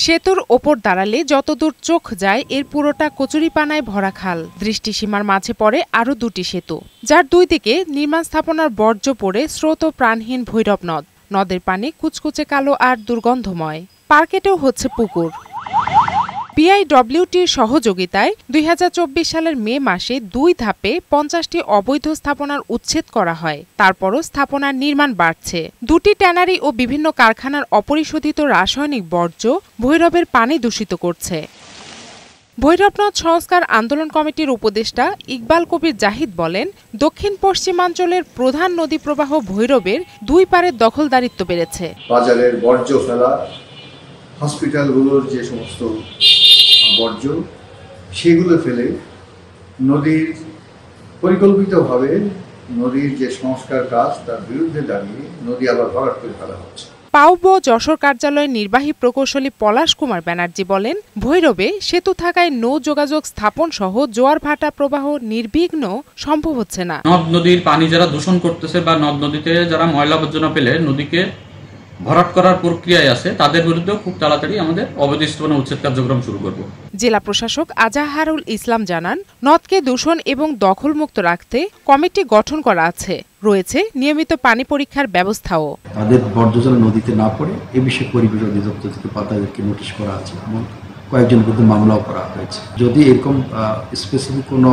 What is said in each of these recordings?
সেতুর ওপর দাঁড়ালে যতদূর চোখ যায় এর পুরোটা কচুরিপানায় ভরা খাল। দৃষ্টিসীমার মাঝে পড়ে আরও দুটি সেতু, যার দুই দিকে নির্মাণ স্থাপনার বর্জ্য পড়ে স্রোত ও প্রাণহীন ভৈরব নদ। নদের পানি কুচকুচে কালো আর দুর্গন্ধময়। পার্কেটেও হচ্ছে পুকুর। বিআইডব্লিউটির সহযোগিতায় ২০২৪ সালের মে মাসে ২ ধাপে ৫০টি অবৈধ স্থাপনার উচ্ছেদ করা হয়। তারপরও স্থাপনার নির্মাণ বাড়ছে। দুটি ট্যানারি ও বিভিন্ন কারখানার অপরিশোধিত রাসায়নিক বর্জ্য ভৈরবের পানি দূষিত করছে। ভৈরব নদ সংস্কার আন্দোলন কমিটির উপদেষ্টা ইকবাল কবির জাহিদ বলেন, দক্ষিণ পশ্চিমাঞ্চলের প্রধান নদী প্রবাহ ভৈরবের দুই পারের দখলদারিত্ব বেড়েছে। বাজারের বর্জ্য ফেলা, হসপিটালগুলোর যে সমস্ত বর্জ্য সেগুলো ফেলে নদীর পরিকল্পিতভাবে নদীর যে সংস্কার কাজ তার বিরুদ্ধে দাঁড়িয়ে নদী আবার ভরাট করে ফেলা হচ্ছে। পাউব যশোর কার্যালয়ের নির্বাহী প্রকৌশলী পলাশ কুমার ব্যানার্জি বলেন, ভৈরবে সেতু থাকায় নৌ যোগাযোগ স্থাপন সহ জোয়ার ভাটা প্রবাহ নির্বিঘ্ন সম্ভব হচ্ছে না। নদ নদীর পানি যারা দূষণ করতেছে বা নদ নদীতে যারা ময়লা আবর্জনা ফেলে নদীকে ভরাট করার প্রক্রিয়ায় আছে, তাদের বিরুদ্ধে খুব তাড়াতাড়ি আমাদের অবৈধ স্থাপনা উচ্ছেদ কার্যক্রম শুরু করব। জেলা প্রশাসক আজাহারুল ইসলাম জানান, নদকে দূষণ এবং দখলমুক্ত রাখতে কমিটি গঠন করা আছে। রয়েছে নিয়মিত পানি পরীক্ষার ব্যবস্থাও। তাদের বর্জ্য নদীতে না পড়ে এ বিষয়ে পরিবেশ অধিদপ্তর থেকে তাদেরকে নোটিশ করা আছে এবং কয়েকজনের বিরুদ্ধে মামলাও করা হয়েছে। যদি এরকম স্পেসিফিক কোনো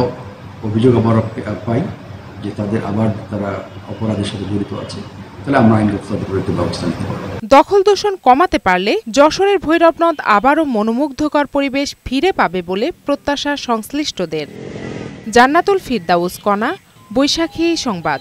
অভিযোগ আমরা পাই যে তারা অপরাধের সাথে জড়িত আছে, তাহলে আমরা আইনগত তাদের বিরুদ্ধে ব্যবস্থা নিতে পারব। দখল দূষণ কমাতে পারলে যশোরের ভৈরব নদ আবারও মনোমুগ্ধকর পরিবেশ ফিরে পাবে বলে প্রত্যাশা সংশ্লিষ্টদের। জান্নাতুল ফিরদাউস কণা, বৈশাখী সংবাদ।